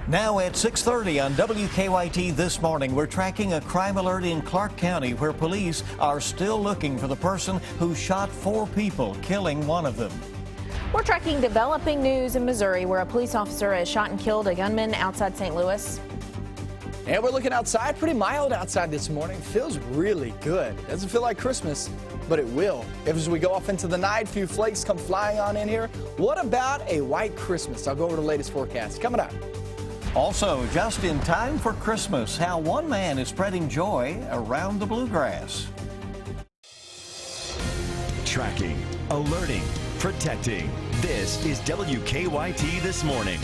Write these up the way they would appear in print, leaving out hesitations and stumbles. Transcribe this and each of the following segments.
Now at 6:30 on WKYT this morning, we're tracking a crime alert in Clark County where police are still looking for the person who shot 4 people, killing one of them. We're tracking developing news in Missouri where a police officer has shot and killed a gunman outside St. Louis. And we're looking outside, pretty mild outside this morning. Feels really good. Doesn't feel like Christmas, but it will. As we go off into the night, a few flakes come flying on in here. What about a white Christmas? I'll go over the latest forecast. Coming up. Also, just in time for Christmas, how one man is spreading joy around the bluegrass. Tracking, alerting, protecting. This is WKYT This Morning.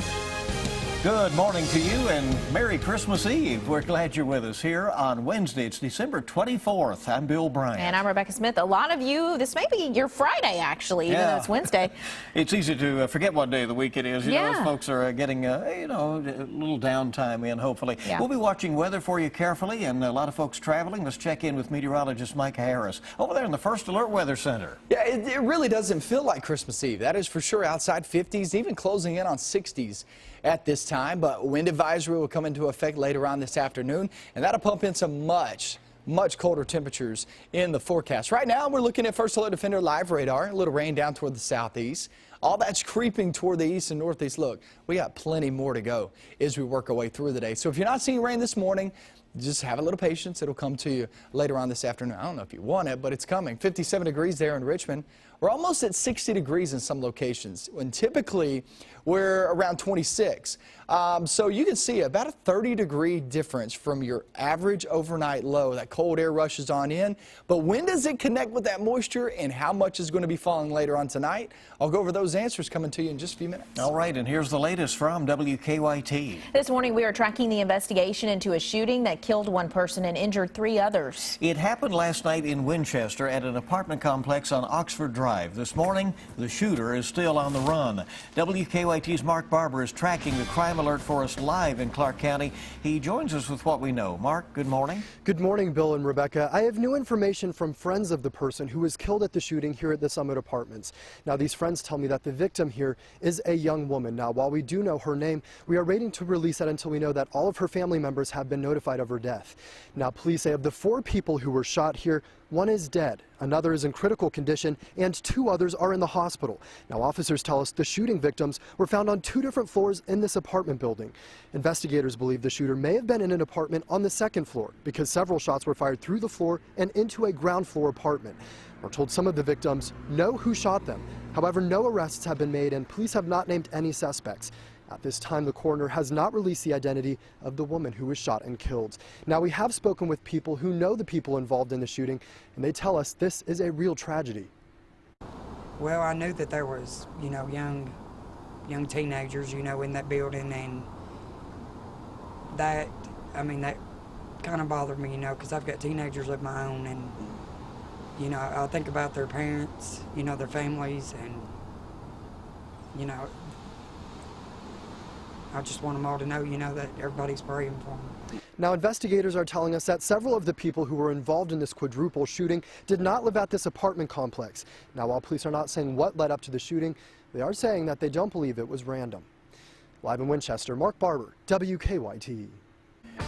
Good morning to you and Merry Christmas Eve. We're glad you're with us here on Wednesday. It's December 24th. I'm Bill Bryant. And I'm Rebecca Smith. A lot of you, this may be your Friday actually, even though it's Wednesday. It's easy to forget what day of the week it is. You know, as folks are getting, a little downtime in, hopefully. Yeah. We'll be watching weather for you carefully, and a lot of folks traveling. Let's check in with meteorologist Mike Harris over there in the First Alert Weather Center. Yeah, it really doesn't feel like Christmas Eve. That is for sure. Outside 50s, even closing in on 60s at this time, but wind advisory will come into effect later on this afternoon, and that'll pump in some much colder temperatures in the forecast. Right now, we're looking at First Alert Defender live radar. A little rain down toward the southeast. All that's creeping toward the east and northeast. Look, we got plenty more to go as we work our way through the day. So if you're not seeing rain this morning, just have a little patience. It'll come to you later on this afternoon. I don't know if you want it, but it's coming. 57 degrees there in Richmond. We're almost at 60 degrees in some locations, when typically we're around 26. So you can see about a 30-degree difference from your average overnight low. That cold air rushes on in. But when does it connect with that moisture and how much is going to be falling later on tonight? I'll go over those answers coming to you in just a few minutes. All right, and here's the latest from WKYT. This morning we are tracking the investigation into a shooting that killed 1 person and injured 3 others. It happened last night in Winchester at an apartment complex on Oxford Drive. This morning, the shooter is still on the run. WKYT's Mark Barber is tracking the crime alert for us live in Clark County. He joins us with what we know. Mark, good morning. Good morning, Bill and Rebecca. I have new information from friends of the person who was killed at the shooting here at the Summit Apartments. Now, these friends tell me that the victim here is a young woman. Now, while we do know her name, we are waiting to release that until we know that all of her family members have been notified of her death. Now, police say of the 4 people who were shot here, 1 is dead, another is in critical condition, and 2 others are in the hospital. Now, officers tell us the shooting victims were found on 2 different floors in this apartment building. Investigators believe the shooter may have been in an apartment on the 2nd floor because several shots were fired through the floor and into a ground floor apartment. We're told some of the victims know who shot them. However, no arrests have been made and police have not named any suspects. At this time, the coroner has not released the identity of the woman who was shot and killed. Now, we have spoken with people who know the people involved in the shooting, and they tell us this is a real tragedy. Well, I knew that there was, young teenagers, in that building, and that kind of bothered me, because I've got teenagers of my own, and, I think about their parents, their families, and, I just want them all to know, that everybody's praying for them. Now, investigators are telling us that several of the people who were involved in this quadruple shooting did not live at this apartment complex. Now, while police are not saying what led up to the shooting, they are saying that they don't believe it was random. Live in Winchester, Mark Barber, WKYT.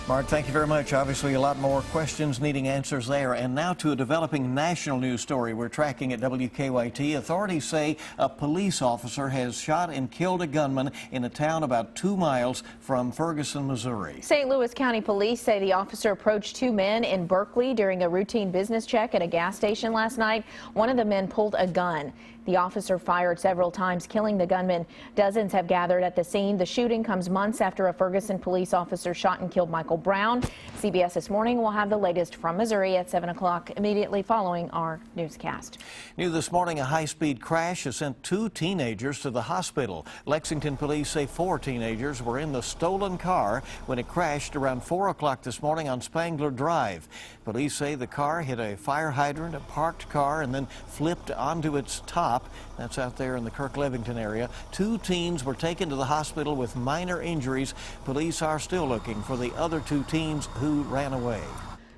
Mark, thank you very much. Obviously, a lot more questions needing answers there. And now to a developing national news story we're tracking at WKYT. Authorities say a police officer has shot and killed a gunman in a town about 2 miles from Ferguson, Missouri. St. Louis County Police say the officer approached 2 men in Berkeley during a routine business check at a gas station last night. One of the men pulled a gun. The officer fired several times, killing the gunman. Dozens have gathered at the scene. The shooting comes months after a Ferguson police officer shot and killed Michael Brown. CBS This Morning will have the latest from Missouri at 7 o'clock immediately following our newscast. New this morning, a high-speed crash has sent 2 teenagers to the hospital. Lexington police say 4 teenagers were in the stolen car when it crashed around 4 o'clock this morning on Spangler Drive. Police say the car hit a fire hydrant, a parked car, and then flipped onto its top. That's out there in the Kirk-Levington area. 2 teens were taken to the hospital with minor injuries. Police are still looking for the other 2 teens who ran away.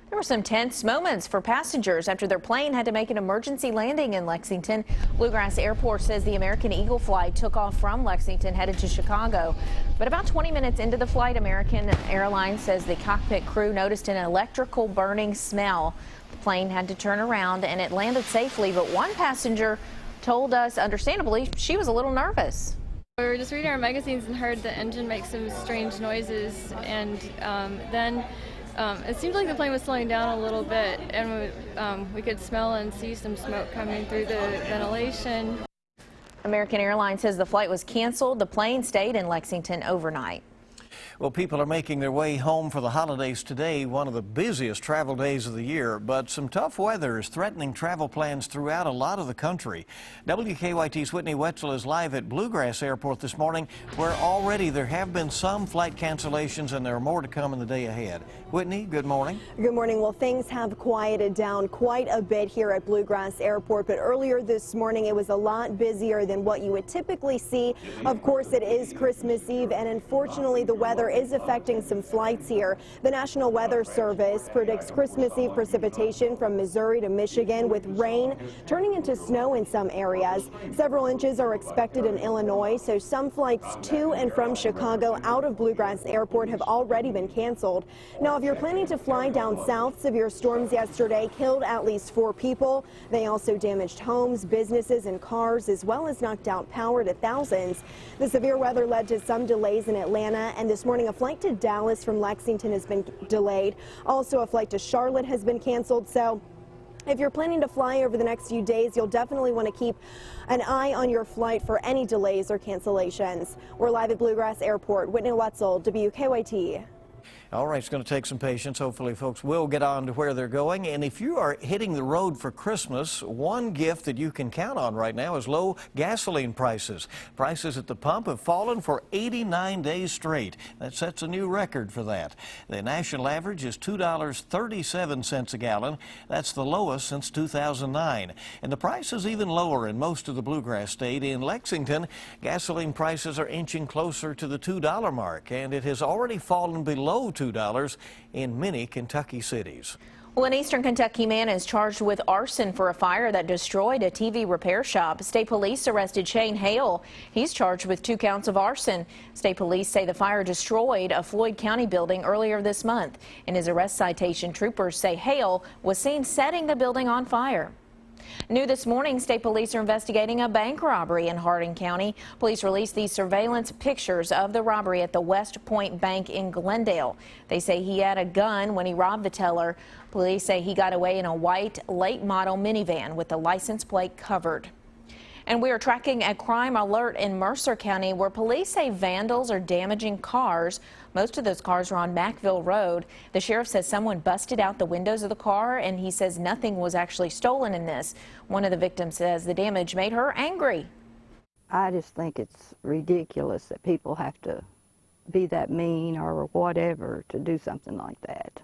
There were some tense moments for passengers after their plane had to make an emergency landing in Lexington. Bluegrass Airport says the American Eagle flight took off from Lexington headed to Chicago. But about 20 minutes into the flight, American Airlines says the cockpit crew noticed an electrical burning smell. The plane had to turn around and it landed safely, but one passenger told us, understandably, she was a little nervous. We were just reading our magazines and heard the engine make some strange noises, and then it seemed like the plane was slowing down a little bit, and we could smell and see some smoke coming through the ventilation. American Airlines says the flight was canceled. The plane stayed in Lexington overnight. Well, people are making their way home for the holidays today, one of the busiest travel days of the year, but some tough weather is threatening travel plans throughout a lot of the country. WKYT's Whitney Wetzel is live at Bluegrass Airport this morning, where already there have been some flight cancellations and there are more to come in the day ahead. Whitney, good morning. Good morning. Well, things have quieted down quite a bit here at Bluegrass Airport, but earlier this morning it was a lot busier than what you would typically see. Of course, it is Christmas Eve, and unfortunately the weather is affecting some flights here. The National Weather Service predicts Christmas Eve precipitation from Missouri to Michigan, with rain turning into snow in some areas. Several inches are expected in Illinois, so some flights to and from Chicago out of Bluegrass Airport have already been canceled. Now, if you're planning to fly down south, severe storms yesterday killed at least 4 people. They also damaged homes, businesses, and cars, as well as knocked out power to thousands. The severe weather led to some delays in Atlanta, and this morning a flight to Dallas from Lexington has been delayed. Also, a flight to Charlotte has been canceled. So if you're planning to fly over the next few days, you'll definitely want to keep an eye on your flight for any delays or cancellations. We're live at Bluegrass Airport. Whitney Wetzel, WKYT. All right, it's going to take some patience. Hopefully, folks will get on to where they're going. And if you are hitting the road for Christmas, one gift that you can count on right now is low gasoline prices. Prices at the pump have fallen for 89 days straight. That sets a new record for that. The national average is $2.37 a gallon. That's the lowest since 2009. And the price is even lower in most of the Bluegrass state. In Lexington, gasoline prices are inching closer to the $2 mark, and it has already fallen below $2 in many Kentucky cities. Well, an eastern Kentucky man is charged with arson for a fire that destroyed a TV repair shop. State police arrested Shane Hale. He's charged with 2 counts of arson. State police say the fire destroyed a Floyd County building earlier this month. In his arrest citation, troopers say Hale was seen setting the building on fire. New this morning, state police are investigating a bank robbery in Hardin County. Police released these surveillance pictures of the robbery at the West Point Bank in Glendale. They say he had a gun when he robbed the teller. Police say he got away in a white late model minivan with the license plate covered. And we are tracking a crime alert in Mercer County where police say vandals are damaging cars. Most of those cars are on Mackville Road. The sheriff says someone busted out the windows of the car, and he says nothing was actually stolen in this. One of the victims says the damage made her angry. I just think it's ridiculous that people have to be that mean or whatever to do something like that.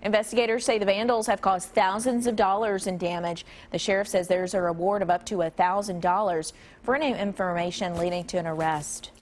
Investigators say the vandals have caused thousands of dollars in damage. The sheriff says there's a reward of up to $1,000 for any information leading to an arrest.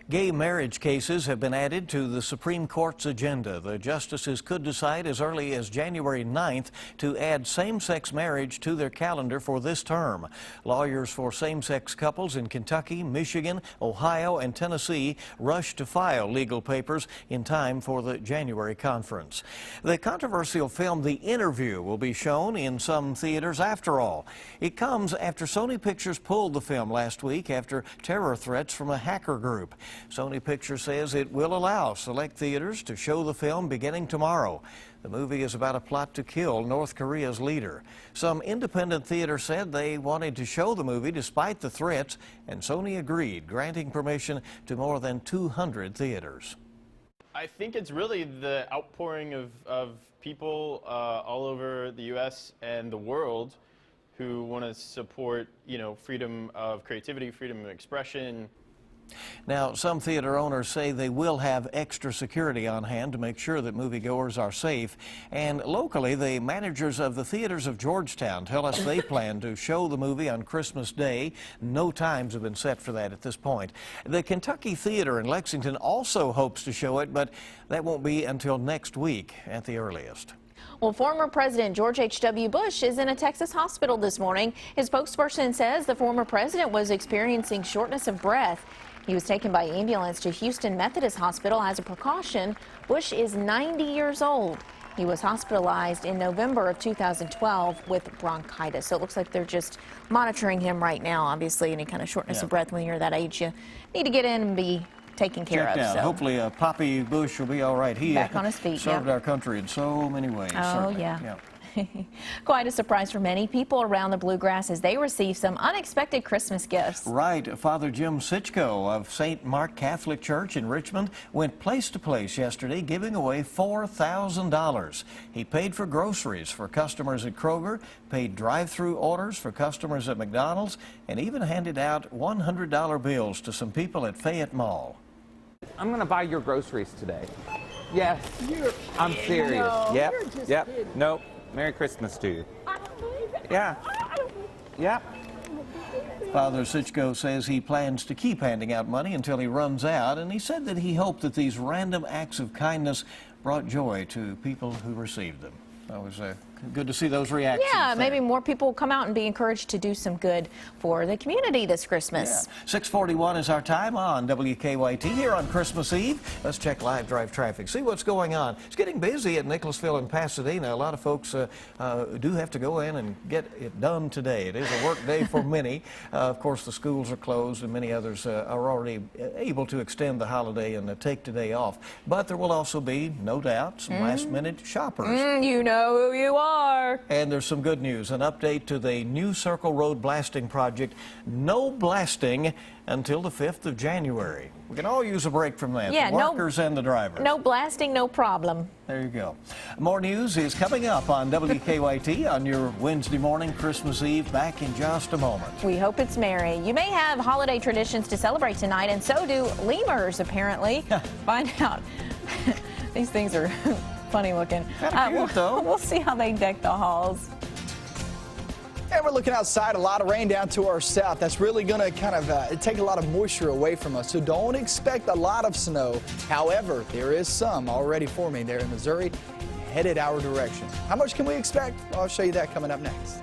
Gay marriage cases have been added to the Supreme Court's agenda. The justices could decide as early as January 9th to add same-sex marriage to their calendar for this term. Lawyers for same-sex couples in Kentucky, Michigan, Ohio, and Tennessee rushed to file legal papers in time for the January conference. The controversial film The Interview will be shown in some theaters after all. It comes after Sony Pictures pulled the film last week after terror threats from a hacker group. Sony Pictures says it will allow select theaters to show the film beginning tomorrow. The movie is about a plot to kill North Korea's leader. Some independent theaters said they wanted to show the movie despite the threats, and Sony agreed, granting permission to more than 200 theaters. I think it's really the outpouring of people all over the U.S. and the world who want to support, freedom of creativity, freedom of expression. Now, some theater owners say they will have extra security on hand to make sure that moviegoers are safe. And locally, the managers of the theaters of Georgetown tell us they plan to show the movie on Christmas Day. No times have been set for that at this point. The Kentucky Theater in Lexington also hopes to show it, but that won't be until next week at the earliest. Well, former President George H.W. Bush is in a Texas hospital this morning. His spokesperson says the former president was experiencing shortness of breath. He was taken by ambulance to Houston Methodist Hospital as a precaution. Bush is 90 years old. He was hospitalized in November of 2012 with bronchitis. So it looks like they're just monitoring him right now. Obviously, any kind of shortness of breath when you're that age, you need to get in and be taken care of. So. Hopefully, Poppy Bush will be all right. He back on his feet. Served our country in so many ways. Oh, certainly. yeah. Quite a surprise for many people around the Bluegrass as they receive some unexpected Christmas gifts. Right. Father Jim Sitchko of St. Mark Catholic Church in Richmond went place to place yesterday giving away $4,000. He paid for groceries for customers at Kroger, paid drive-through orders for customers at McDonald's, and even handed out $100 bills to some people at Fayette Mall. I'm going to buy your groceries today. Yes, I'm serious. No, yep, you're just yep, kidding. nope. Merry Christmas to you. I don't believe it. Yeah, yep. Father Sitchko says he plans to keep handing out money until he runs out, and he said that he hoped that these random acts of kindness brought joy to people who received them. That was good to see those reactions. Yeah, there. maybe more people will come out and be encouraged to do some good for the community this Christmas. Yeah. 6:41 is our time on WKYT here on Christmas Eve. Let's check live drive traffic, see what's going on. It's getting busy at Nicholasville and Pasadena. A lot of folks do have to go in and get it done today. It is a work day for many. Of course, the schools are closed and many others are already able to extend the holiday and take today off. But there will also be, no doubt, some last-minute shoppers. You know who you are. And there's some good news. An update to the New Circle Road blasting project. No blasting until the 5th of January. We can all use a break from that, Yeah, the workers and the drivers. No blasting, no problem. There you go. More news is coming up on WKYT on your Wednesday morning, Christmas Eve, back in just a moment. We hope it's merry. You may have holiday traditions to celebrate tonight, and so do lemurs, apparently. Find out. These things are funny looking. We'll see how they deck the halls. And we're looking outside, a lot of rain down to our south. That's really going to kind of take a lot of moisture away from us. So don't expect a lot of snow. However, there is some already forming there in Missouri, headed our direction. How much can we expect? Well, I'll show you that coming up next.